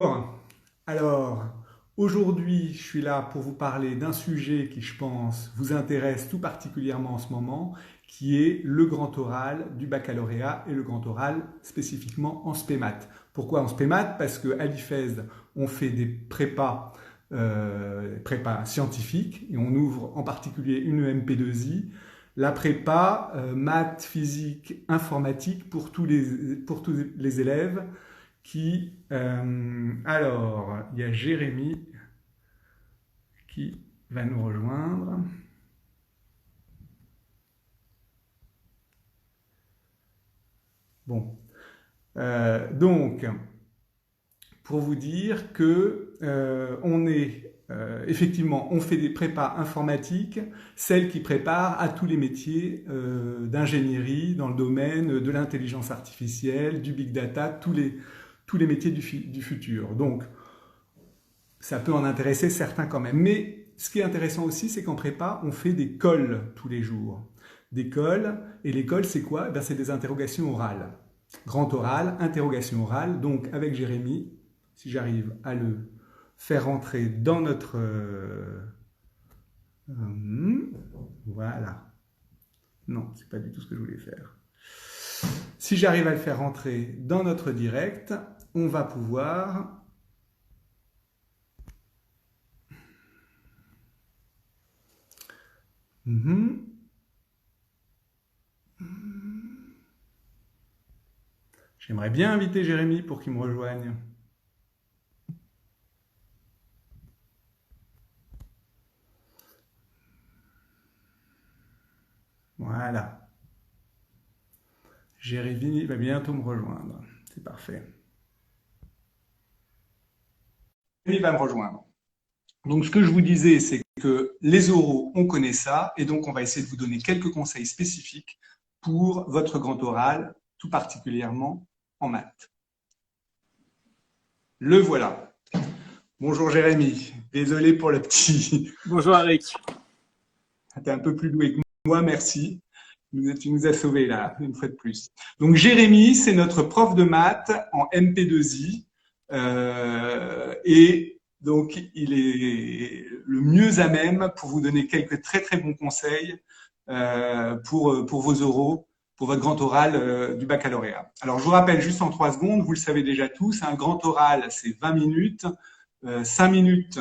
Bon, alors, aujourd'hui, je suis là pour vous parler d'un sujet qui, je pense, vous intéresse tout particulièrement en ce moment, qui est le grand oral du baccalauréat et le grand oral spécifiquement en spémat. Pourquoi en spémat? Parce qu'à l'IFES, on fait des prépas scientifiques et on ouvre en particulier une MP2I, la prépa maths, physique, informatique pour tous les élèves alors, il y a Jérémy qui va nous rejoindre. Bon, donc, pour vous dire que effectivement, on fait des prépas informatiques, celles qui préparent à tous les métiers d'ingénierie dans le domaine de l'intelligence artificielle, du big data, tous les métiers du futur. Donc, ça peut en intéresser certains quand même. Mais ce qui est intéressant aussi, c'est qu'en prépa, on fait des cols tous les jours. Des cols, et les cols, c'est quoi? Ben, c'est des interrogations orales. Grand oral, interrogation orale. Donc, avec Jérémy, si j'arrive à le faire rentrer dans notre... voilà. Non, c'est pas du tout ce que je voulais faire. Si j'arrive à le faire rentrer dans notre direct, on va pouvoir... J'aimerais bien inviter Jérémy pour qu'il me rejoigne. Voilà. Jérémy va bientôt me rejoindre. C'est parfait. Jérémy va me rejoindre. Donc, ce que je vous disais, c'est que les oraux, on connaît ça, et donc on va essayer de vous donner quelques conseils spécifiques pour votre grand oral, tout particulièrement en maths. Le voilà. Bonjour Jérémy, désolé pour le petit. Bonjour Eric. T'es un peu plus doué que moi, merci. Tu nous as sauvés là, une fois de plus. Donc Jérémy, c'est notre prof de maths en MP2I. Et donc, il est le mieux à même pour vous donner quelques très très bons conseils pour vos oraux, pour votre grand oral du baccalauréat. Alors, je vous rappelle juste en 3 secondes, vous le savez déjà tous, un grand oral, c'est 20 minutes, 5 minutes,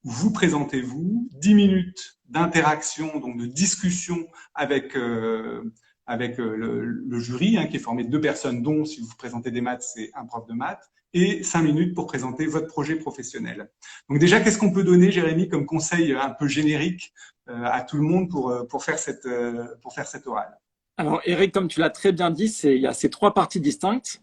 vous présentez-vous, 10 minutes d'interaction, donc de discussion avec le jury, hein, qui est formé de 2 personnes, dont, si vous vous présentez des maths, c'est un prof de maths, et 5 minutes pour présenter votre projet professionnel. Donc déjà, qu'est-ce qu'on peut donner, Jérémy, comme conseil un peu générique à tout le monde pour faire cette orale? Alors Eric, comme tu l'as très bien dit, il y a ces 3 parties distinctes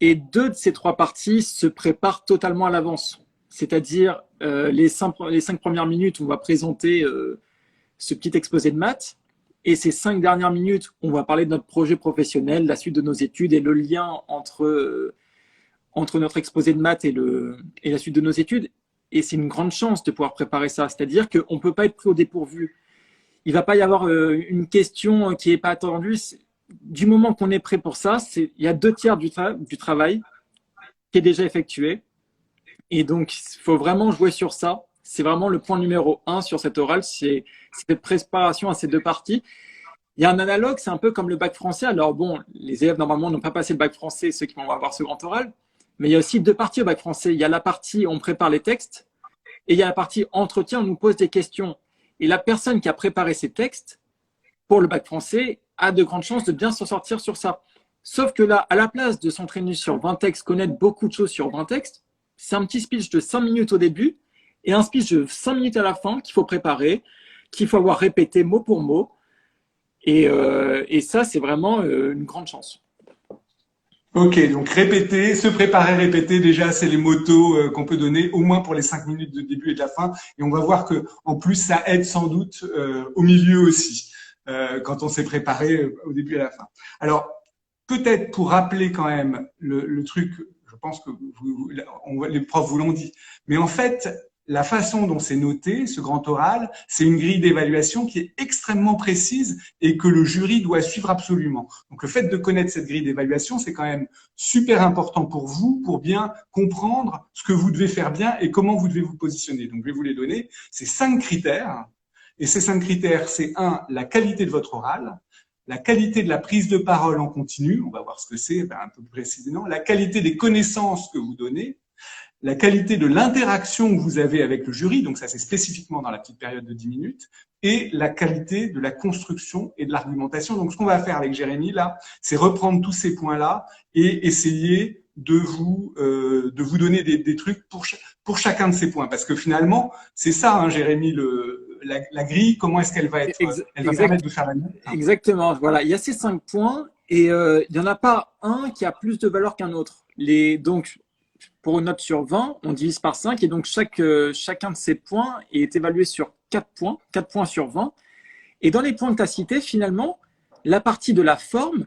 et 2 de ces 3 parties se préparent totalement à l'avance. C'est-à-dire les 5 premières minutes, on va présenter ce petit exposé de maths, et ces 5 dernières minutes, on va parler de notre projet professionnel, la suite de nos études et le lien entre notre exposé de maths et la suite de nos études. Et c'est une grande chance de pouvoir préparer ça. C'est-à-dire qu'on ne peut pas être pris au dépourvu. Il ne va pas y avoir une question qui n'est pas attendue. Du moment qu'on est prêt pour ça, il y a 2 tiers du travail qui est déjà effectué. Et donc, il faut vraiment jouer sur ça. C'est vraiment le point numéro 1 sur cette orale, c'est cette préparation à ces 2 parties. Il y a un analogue, c'est un peu comme le bac français. Alors bon, les élèves normalement n'ont pas passé le bac français, ceux qui vont avoir ce grand oral. Mais il y a aussi 2 parties au bac français. Il y a la partie où on prépare les textes et il y a la partie entretien où on nous pose des questions. Et la personne qui a préparé ces textes pour le bac français a de grandes chances de bien s'en sortir sur ça. Sauf que là, à la place de s'entraîner sur 20 textes, connaître beaucoup de choses sur 20 textes, c'est un petit speech de 5 minutes au début et un speech de 5 minutes à la fin qu'il faut préparer, qu'il faut avoir répété mot pour mot. Et ça, c'est vraiment une grande chance. Ok, donc répéter, se préparer, répéter, déjà, c'est les motos qu'on peut donner, au moins pour les 5 minutes de début et de la fin. Et on va voir que, en plus, ça aide sans doute au milieu aussi, quand on s'est préparé au début et à la fin. Alors, peut-être pour rappeler quand même le truc, je pense que les profs vous l'ont dit, mais en fait, la façon dont c'est noté, ce grand oral, c'est une grille d'évaluation qui est extrêmement précise et que le jury doit suivre absolument. Donc, le fait de connaître cette grille d'évaluation, c'est quand même super important pour vous, pour bien comprendre ce que vous devez faire bien et comment vous devez vous positionner. Donc, je vais vous les donner. C'est 5 critères. Et ces 5 critères, c'est 1, la qualité de votre oral, la qualité de la prise de parole en continu, on va voir ce que c'est un peu plus précisément, la qualité des connaissances que vous donnez, la qualité de l'interaction que vous avez avec le jury, donc ça c'est spécifiquement dans la petite période de 10 minutes, et la qualité de la construction et de l'argumentation. Donc ce qu'on va faire avec Jérémy là, c'est reprendre tous ces points-là et essayer de vous donner des trucs pour chacun de ces points. Parce que finalement, c'est ça, hein, Jérémy, la grille, comment est-ce qu'elle va être, elle va permettre de faire la note. Exactement, voilà, il y a ces 5 points et il n'y en a pas un qui a plus de valeur qu'un autre. Donc, pour une note sur 20, on divise par 5 et donc chacun de ces points est évalué sur 4 points sur 20. Et dans les points que tu as cités, finalement, la partie de la forme,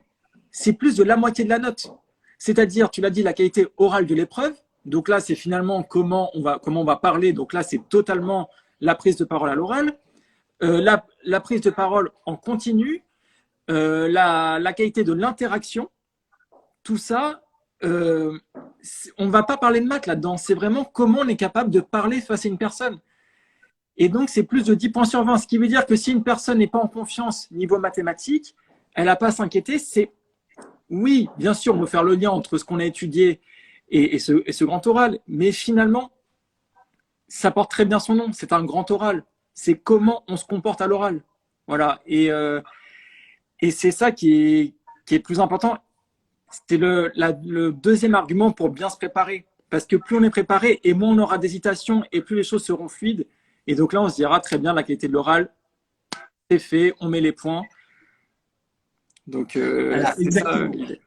c'est plus de la moitié de la note. C'est-à-dire, tu l'as dit, la qualité orale de l'épreuve. Donc là, c'est finalement comment on va parler. Donc là, c'est totalement la prise de parole à l'oral. La prise de parole en continu, la qualité de l'interaction, tout ça, on ne va pas parler de maths là-dedans. C'est vraiment comment on est capable de parler face à une personne. Et donc, c'est plus de 10 points sur 20. Ce qui veut dire que si une personne n'est pas en confiance niveau mathématique, elle n'a pas à s'inquiéter. Oui, bien sûr, on veut faire le lien entre ce qu'on a étudié et ce grand oral. Mais finalement, ça porte très bien son nom. C'est un grand oral. C'est comment on se comporte à l'oral. Voilà. Et c'est ça qui est plus important. C'est le deuxième argument pour bien se préparer. Parce que plus on est préparé et moins on aura d'hésitation et plus les choses seront fluides. Et donc là, on se dira très bien la qualité de l'oral, c'est fait, on met les points. Donc, voilà, c'est ça l'idée.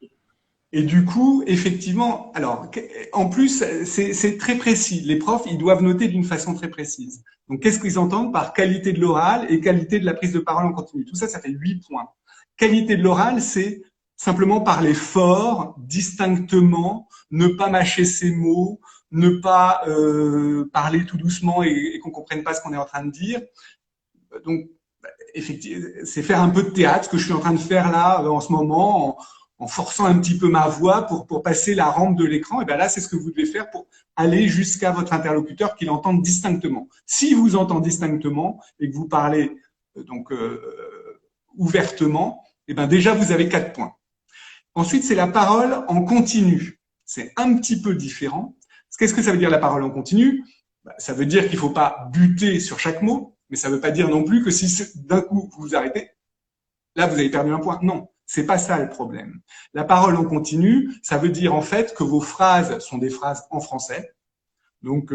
Et du coup, effectivement, alors, en plus, c'est très précis. Les profs, ils doivent noter d'une façon très précise. Donc, qu'est-ce qu'ils entendent par qualité de l'oral et qualité de la prise de parole en continu? Tout ça, ça fait 8 points. Qualité de l'oral, c'est simplement parler fort, distinctement, ne pas mâcher ses mots, ne pas parler tout doucement et qu'on comprenne pas ce qu'on est en train de dire. Donc, effectivement, c'est faire un peu de théâtre, ce que je suis en train de faire là en ce moment, en forçant un petit peu ma voix pour passer la rampe de l'écran. Et bien là, c'est ce que vous devez faire pour aller jusqu'à votre interlocuteur qu'il entende distinctement. Si vous entend distinctement et que vous parlez ouvertement, et ben déjà vous avez 4 points. Ensuite, c'est la parole en continu. C'est un petit peu différent. Qu'est-ce que ça veut dire la parole en continu? Ça veut dire qu'il ne faut pas buter sur chaque mot, mais ça ne veut pas dire non plus que si d'un coup vous vous arrêtez, là vous avez perdu un point. Non, c'est pas ça le problème. La parole en continu, ça veut dire en fait que vos phrases sont des phrases en français. Donc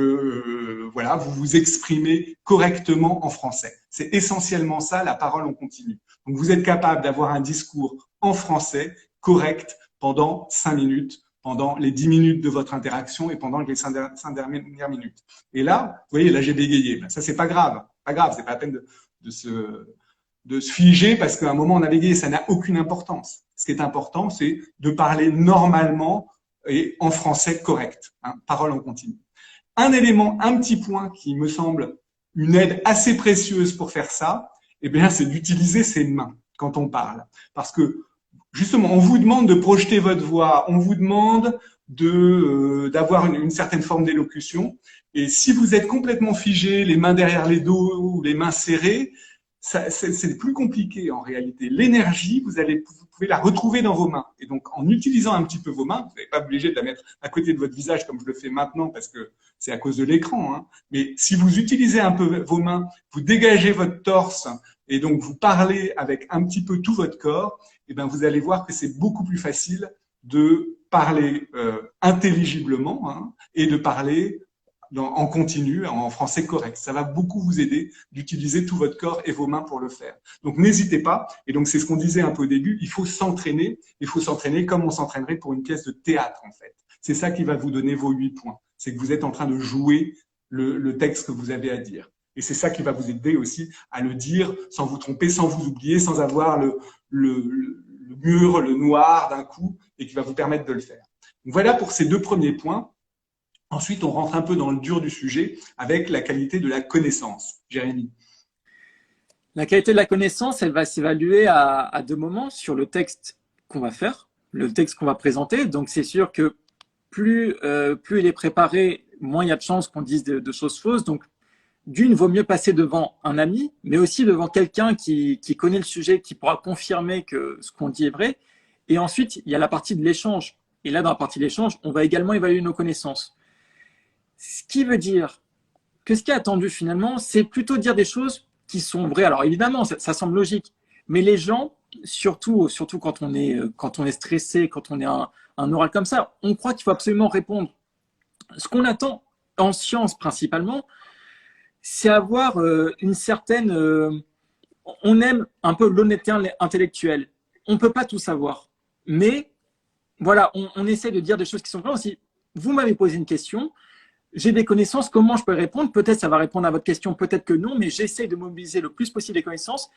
voilà, vous vous exprimez correctement en français. C'est essentiellement ça la parole en continu. Donc vous êtes capable d'avoir un discours en français correct pendant 5 minutes, pendant les 10 minutes de votre interaction et pendant les 5 dernières minutes. Et là, vous voyez, là j'ai bégayé. Ben, ça c'est pas grave, c'est pas la peine de se figer parce qu'à un moment on a bégayé, ça n'a aucune importance. Ce qui est important, c'est de parler normalement et en français correct, hein, parole en continu. Un élément, un petit point qui me semble une aide assez précieuse pour faire ça, eh bien, c'est d'utiliser ses mains quand on parle. Parce que, justement, on vous demande de projeter votre voix, on vous demande d'avoir une certaine forme d'élocution. Et si vous êtes complètement figé, les mains derrière les dos ou les mains serrées, c'est plus compliqué en réalité. L'énergie, vous pouvez la retrouver dans vos mains. Et donc, en utilisant un petit peu vos mains, vous n'êtes pas obligé de la mettre à côté de votre visage comme je le fais maintenant parce que c'est à cause de l'écran. Hein. Mais si vous utilisez un peu vos mains, vous dégagez votre torse et donc vous parlez avec un petit peu tout votre corps, et ben vous allez voir que c'est beaucoup plus facile de parler intelligiblement hein, et de parler en continu, en français correct. Ça va beaucoup vous aider d'utiliser tout votre corps et vos mains pour le faire. Donc, n'hésitez pas. Et donc, c'est ce qu'on disait un peu au début. Il faut s'entraîner. Il faut s'entraîner comme on s'entraînerait pour une pièce de théâtre, en fait. C'est ça qui va vous donner vos 8 points. C'est que vous êtes en train de jouer le texte que vous avez à dire. Et c'est ça qui va vous aider aussi à le dire sans vous tromper, sans vous oublier, sans avoir le mur, le noir d'un coup et qui va vous permettre de le faire. Donc, voilà pour ces 2 premiers points. Ensuite, on rentre un peu dans le dur du sujet avec la qualité de la connaissance. Jérémy. La qualité de la connaissance, elle va s'évaluer à deux moments sur le texte qu'on va faire, le texte qu'on va présenter. Donc, c'est sûr que plus il est préparé, moins il y a de chances qu'on dise de choses fausses. Donc, d'une, vaut mieux passer devant un ami, mais aussi devant quelqu'un qui connaît le sujet, qui pourra confirmer que ce qu'on dit est vrai. Et ensuite, il y a la partie de l'échange. Et là, dans la partie de l'échange, on va également évaluer nos connaissances. Ce qui veut dire que ce qui est attendu finalement, c'est plutôt dire des choses qui sont vraies. Alors évidemment, ça semble logique, mais les gens, surtout quand on est stressé, quand on est un oral comme ça, on croit qu'il faut absolument répondre. Ce qu'on attend en science principalement, c'est avoir une certaine... on aime un peu l'honnêteté intellectuelle. On ne peut pas tout savoir. Mais voilà, on essaie de dire des choses qui sont vraies aussi. Vous m'avez posé une question, j'ai des connaissances, comment je peux répondre? Peut-être ça va répondre à votre question, peut-être que non, mais j'essaie de mobiliser le plus possible les connaissances.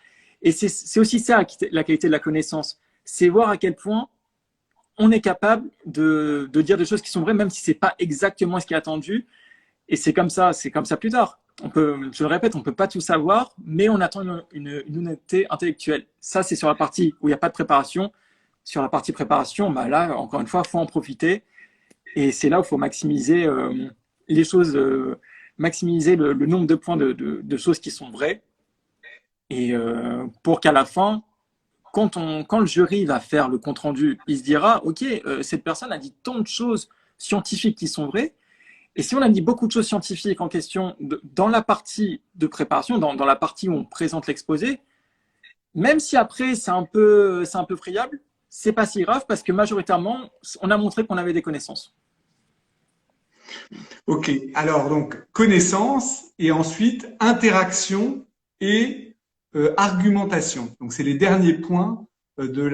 Et c'est aussi ça la qualité de la connaissance. C'est voir à quel point on est capable de dire des choses qui sont vraies, même si ce n'est pas exactement ce qui est attendu. Et c'est comme ça plus tard. Je le répète, on ne peut pas tout savoir, mais on attend une honnêteté intellectuelle. Ça, c'est sur la partie où il n'y a pas de préparation. Sur la partie préparation, bah là, encore une fois, il faut en profiter. Et c'est là où il faut maximiser les choses, maximiser le nombre de points de choses qui sont vraies. Et pour qu'à la fin, quand le jury va faire le compte-rendu, il se dira, OK, cette personne a dit tant de choses scientifiques qui sont vraies. Et si on a dit beaucoup de choses scientifiques en question dans la partie de préparation, dans la partie où on présente l'exposé, même si après c'est un peu friable, c'est pas si grave parce que majoritairement, on a montré qu'on avait des connaissances. Ok, alors donc connaissance et ensuite interaction et argumentation. Donc c'est les derniers points du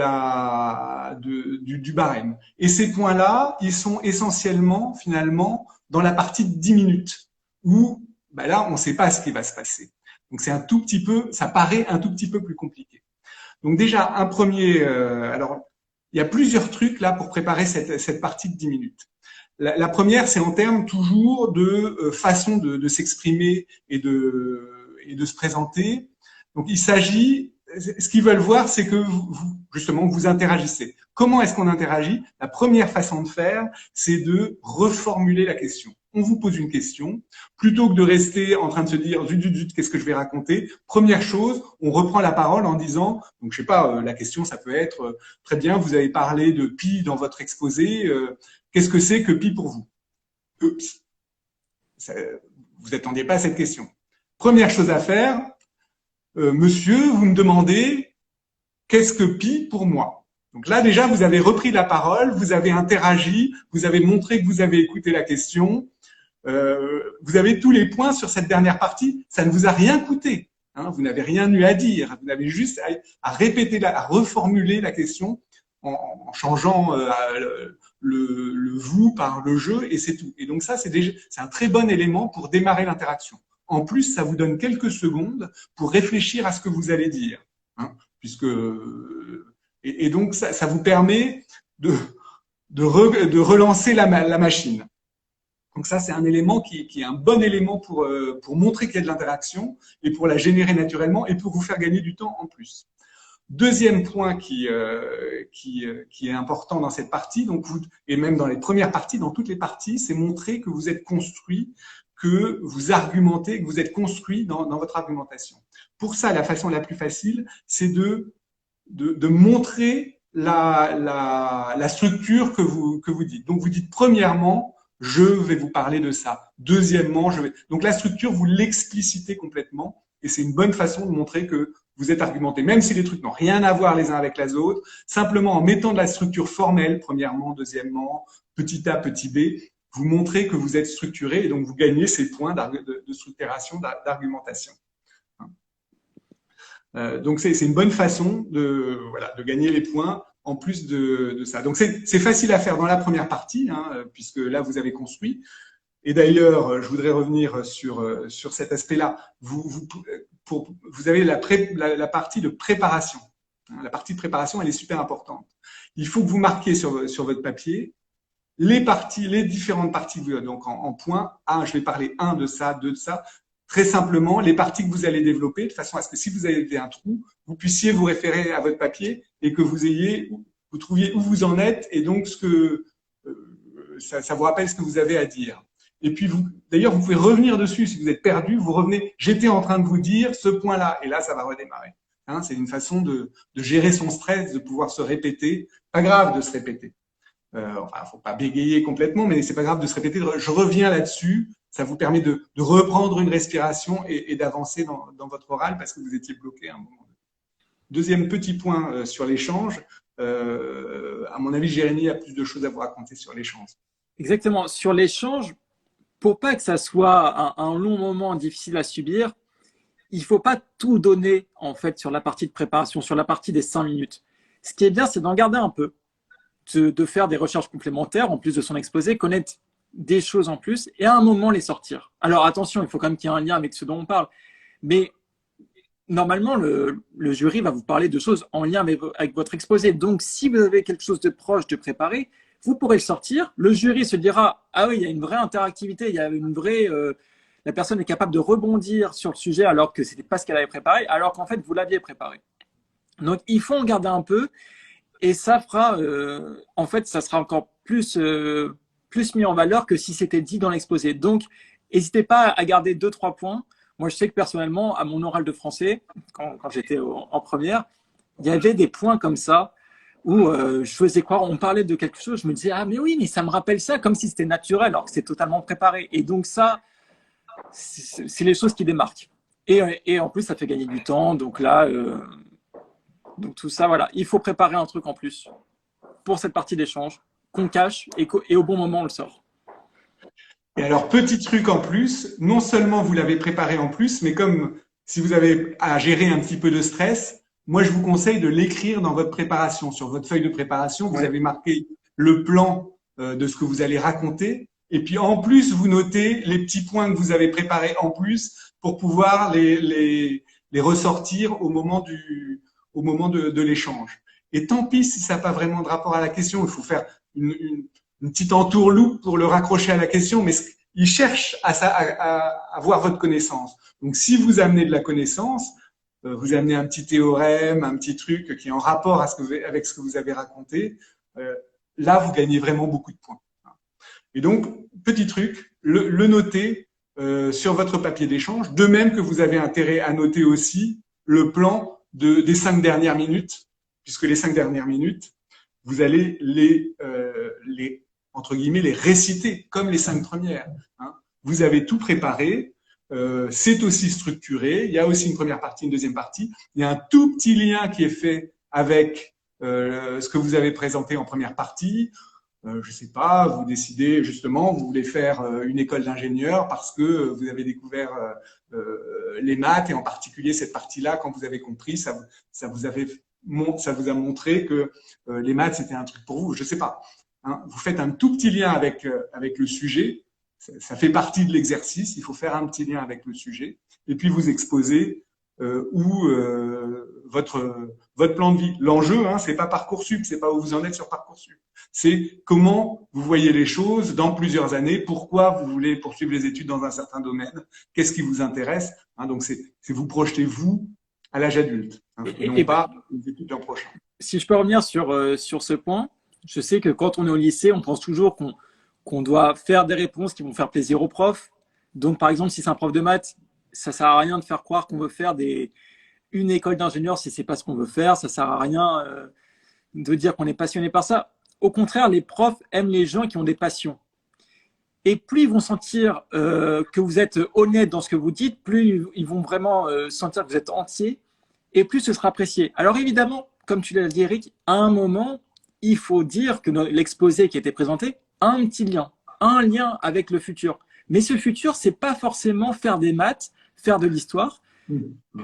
barème. Et ces points-là, ils sont essentiellement finalement dans la partie de 10 minutes où bah là, on ne sait pas ce qui va se passer. Donc c'est un tout petit peu, ça paraît un tout petit peu plus compliqué. Donc déjà, un premier, alors il y a plusieurs trucs là pour préparer cette partie de 10 minutes. La première, c'est en termes toujours de façon de s'exprimer et de se présenter. Donc il s'agit, ce qu'ils veulent voir, c'est que justement vous interagissez. Comment est-ce qu'on interagit? La première façon de faire, c'est de reformuler la question. On vous pose une question, plutôt que de rester en train de se dire zut, qu'est-ce que je vais raconter? Première chose, on reprend la parole en disant, donc je sais pas, la question ça peut être très bien, vous avez parlé de pi dans votre exposé, qu'est-ce que c'est que pi pour vous? Oups, vous attendiez pas à cette question. Première chose à faire, monsieur, vous me demandez qu'est-ce que pi pour moi? Donc là, déjà, vous avez repris la parole, vous avez interagi, vous avez montré que vous avez écouté la question. Vous avez tous les points sur cette dernière partie. Ça ne vous a rien coûté. Hein, vous n'avez rien eu à dire. Vous avez juste à répéter, à reformuler la question en changeant le vous par le je et c'est tout. Et donc ça, c'est un très bon élément pour démarrer l'interaction. En plus, ça vous donne quelques secondes pour réfléchir à ce que vous allez dire. Hein, puisque et donc ça vous permet de relancer la machine. Donc ça, c'est un élément qui est un bon élément pour montrer qu'il y a de l'interaction et pour la générer naturellement et pour vous faire gagner du temps en plus. Deuxième point qui est important dans cette partie, donc et même dans les premières parties, dans toutes les parties, c'est montrer que vous êtes construit, que vous argumentez, que vous êtes construit dans votre argumentation. Pour ça, la façon la plus facile, c'est de montrer la structure que vous dites. Donc, vous dites premièrement, je vais vous parler de ça. Deuxièmement, donc la structure, vous l'explicitez complètement et c'est une bonne façon de montrer que vous êtes argumenté, même si les trucs n'ont rien à voir les uns avec les autres, simplement en mettant de la structure formelle, premièrement, deuxièmement, petit a, petit b, vous montrez que vous êtes structuré et donc vous gagnez ces points de structuration, d'argumentation. Donc c'est une bonne façon de gagner les points en plus de ça. Donc c'est facile à faire dans la première partie, hein, puisque là vous avez construit. Et d'ailleurs, je voudrais revenir sur cet aspect-là. Vous avez la partie de préparation. La partie de préparation, elle est super importante. Il faut que vous marquiez sur votre papier les différentes parties, donc en points. Je vais parler de ça, de ça. Très simplement, les parties que vous allez développer, de façon à ce que si vous avez un trou, vous puissiez vous référer à votre papier et que vous trouviez où vous en êtes et donc ça vous rappelle ce que vous avez à dire. Et puis, d'ailleurs, vous pouvez revenir dessus si vous êtes perdu. Vous revenez, j'étais en train de vous dire ce point-là, et là, ça va redémarrer. C'est une façon de gérer son stress, de pouvoir se répéter. Pas grave de se répéter. Faut pas bégayer complètement, mais c'est pas grave de se répéter. Je reviens là-dessus. Ça vous permet de reprendre une respiration et d'avancer dans votre oral parce que vous étiez bloqué à un moment. Deuxième petit point sur l'échange. À mon avis, Jérémy a plus de choses à vous raconter sur l'échange. Exactement. Sur l'échange, pour pas que ça soit un long moment difficile à subir, il faut pas tout donner en fait sur la partie de préparation, sur la partie des 5 minutes. Ce qui est bien, c'est d'en garder un peu, de faire des recherches complémentaires en plus de son exposé, connaître des choses en plus et à un moment les sortir. Alors attention, il faut quand même qu'il y ait un lien avec ce dont on parle. Mais normalement, le jury va vous parler de choses en lien avec votre exposé. Donc, si vous avez quelque chose de proche de préparer, vous pourrez le sortir. Le jury se dira « Ah oui, il y a une vraie interactivité, il y a une vraie… la personne est capable de rebondir sur le sujet alors que ce n'était pas ce qu'elle avait préparé, alors qu'en fait, vous l'aviez préparé. » Donc, il faut en garder un peu et ça fera… en fait, ça sera encore plus mis en valeur que si c'était dit dans l'exposé. Donc, n'hésitez pas à garder 2-3 points. Moi, je sais que personnellement, à mon oral de français, quand j'étais en première, il y avait des points comme ça où je faisais croire, on parlait de quelque chose, je me disais « Ah, mais oui, mais ça me rappelle ça », comme si c'était naturel, alors que c'est totalement préparé. Et donc ça, c'est les choses qui démarquent. Et en plus, ça fait gagner du temps. Donc là, donc tout ça, voilà. Il faut préparer un truc en plus pour cette partie d'échange qu'on cache et au bon moment, on le sort. Et alors, petit truc en plus, non seulement vous l'avez préparé en plus, mais comme si vous avez à gérer un petit peu de stress, moi, je vous conseille de l'écrire dans votre préparation. Sur votre feuille de préparation, vous avez marqué le plan de ce que vous allez raconter. Et puis, en plus, vous notez les petits points que vous avez préparés en plus pour pouvoir les ressortir au moment de l'échange. Et tant pis si ça n'a pas vraiment de rapport à la question, il faut faire une petite entourloupe pour le raccrocher à la question, mais il cherche à avoir votre connaissance. Donc, si vous amenez de la connaissance, vous amenez un petit théorème, un petit truc qui est en rapport avec ce que vous avez raconté, là, vous gagnez vraiment beaucoup de points. Et donc, petit truc, le noter sur votre papier d'échange, de même que vous avez intérêt à noter aussi le plan des 5 dernières minutes, puisque les 5 dernières minutes, vous allez entre guillemets, les réciter comme les 5 premières. Vous avez tout préparé, c'est aussi structuré, il y a aussi une première partie, une deuxième partie, il y a un tout petit lien qui est fait avec ce que vous avez présenté en première partie. Je sais pas, vous décidez justement, vous voulez faire une école d'ingénieur parce que vous avez découvert les maths et en particulier cette partie-là, quand vous avez compris, ça vous a montré que les maths c'était un truc pour vous. Je sais pas. Vous faites un tout petit lien avec le sujet. Ça fait partie de l'exercice. Il faut faire un petit lien avec le sujet et puis vous exposez votre plan de vie. L'enjeu, c'est pas Parcoursup, c'est pas où vous en êtes sur Parcoursup. C'est comment vous voyez les choses dans plusieurs années, pourquoi vous voulez poursuivre les études dans un certain domaine, qu'est-ce qui vous intéresse. Donc, c'est vous projetez vous à l'âge adulte, et non pas les études l'an prochain. Si je peux revenir sur ce point, je sais que quand on est au lycée, on pense toujours qu'on doit faire des réponses qui vont faire plaisir aux profs. Donc, par exemple, si c'est un prof de maths, ça sert à rien de faire croire qu'on veut faire une école d'ingénieur si c'est pas ce qu'on veut faire. Ça sert à rien de dire qu'on est passionné par ça. Au contraire, les profs aiment les gens qui ont des passions. Et plus ils vont sentir que vous êtes honnête dans ce que vous dites, plus ils vont vraiment sentir que vous êtes entier et plus ce sera apprécié. Alors évidemment, comme tu l'as dit Eric, à un moment, il faut dire que l'exposé qui a été présenté a un petit lien, un lien avec le futur. Mais ce futur, c'est pas forcément faire des maths, faire de l'histoire.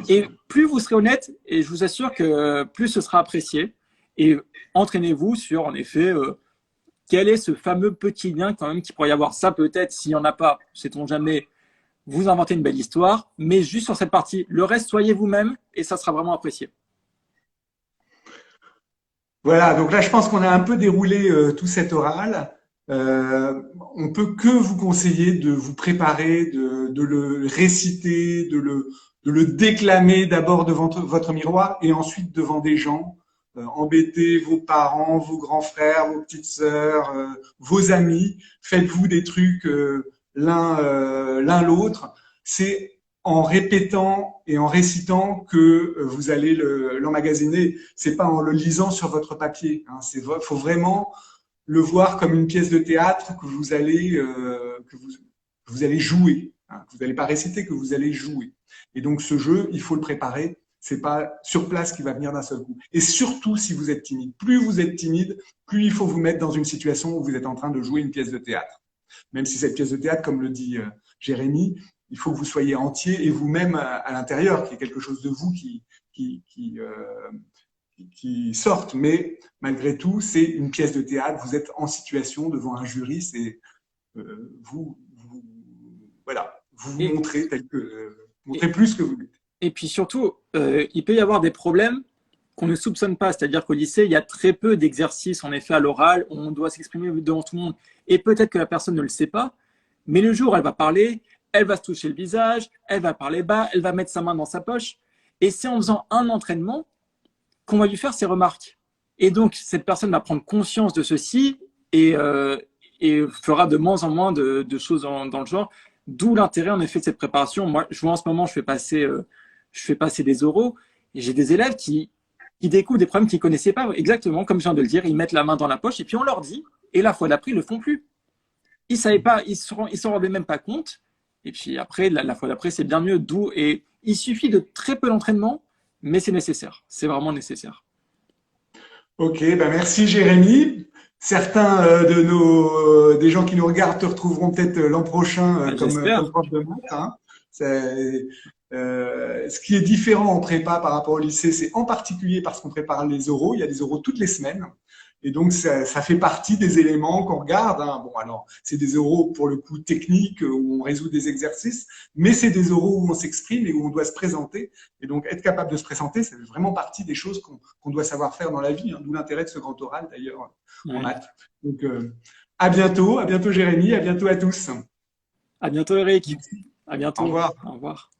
Et plus vous serez honnête, et je vous assure que plus ce sera apprécié. Et entraînez-vous sur, en effet, quel est ce fameux petit lien quand même qu'il pourrait y avoir. Ça, peut-être, s'il n'y en a pas, sait-on jamais, vous inventez une belle histoire. Mais juste sur cette partie, le reste, soyez vous-même et ça sera vraiment apprécié. Voilà, donc là, je pense qu'on a un peu déroulé tout cet oral. Euh, on peut que vous conseiller de vous préparer, de le réciter, de le déclamer d'abord devant votre miroir et ensuite devant des gens. Embêtez vos parents, vos grands frères, vos petites sœurs, vos amis. Faites-vous des trucs l'un l'autre. C'est en répétant et en récitant que vous allez l'emmagasiner. C'est pas en le lisant sur votre papier. Hein. Faut vraiment le voir comme une pièce de théâtre que vous allez jouer, hein, que vous n'allez pas réciter, que vous allez jouer. Et donc ce jeu, il faut le préparer. C'est pas sur place qu'il va venir d'un seul coup. Et surtout si vous êtes timide. Plus vous êtes timide, plus il faut vous mettre dans une situation où vous êtes en train de jouer une pièce de théâtre. Même si cette pièce de théâtre, comme le dit Jérémy, il faut que vous soyez entier et vous-même à l'intérieur, qu'il y ait quelque chose de vous qui sortent, mais malgré tout, c'est une pièce de théâtre. Vous êtes en situation devant un jury, c'est voilà, vous vous Et, montrez tel que et, montrez plus que vous l'êtes. et puis surtout, il peut y avoir des problèmes qu'on ne soupçonne pas. C'est-à-dire qu'au lycée, il y a très peu d'exercices, en effet, à l'oral, où on doit s'exprimer devant tout le monde. Et peut-être que la personne ne le sait pas, mais le jour où elle va parler, elle va se toucher le visage, elle va parler bas, elle va mettre sa main dans sa poche. Et c'est en faisant un entraînement qu'on va lui faire ces remarques. Et donc, cette personne va prendre conscience de ceci et fera de moins en moins de choses dans le genre. D'où l'intérêt, en effet, de cette préparation. Moi, je vois en ce moment, je fais passer des oraux et j'ai des élèves qui découvrent des problèmes qu'ils ne connaissaient pas. Exactement, comme je viens de le dire, ils mettent la main dans la poche et puis on leur dit. Et la fois d'après, ils ne le font plus. Ils ne savaient pas, ils s'en rendaient même pas compte. Et puis après, la fois d'après, c'est bien mieux. D'où, et il suffit de très peu d'entraînement, mais c'est nécessaire. C'est vraiment nécessaire. Ok, ben merci Jérémy. Certains des gens qui nous regardent te retrouveront peut-être l'an prochain comme J'espère. prof de maths. Hein. Ce qui est différent en prépa par rapport au lycée, c'est en particulier parce qu'on prépare les oraux. Il y a des oraux toutes les semaines. Et donc, ça fait partie des éléments qu'on regarde. Hein. Bon, alors, c'est des oraux pour le coup techniques où on résout des exercices, mais c'est des oraux où on s'exprime et où on doit se présenter. Et donc, être capable de se présenter, c'est vraiment partie des choses qu'on doit savoir faire dans la vie. Hein. D'où l'intérêt de ce grand oral, d'ailleurs, en Ouais. maths. Donc, à bientôt Jérémy, à bientôt à tous. À bientôt, Eric. Merci. À Au bientôt. revoir. Au revoir.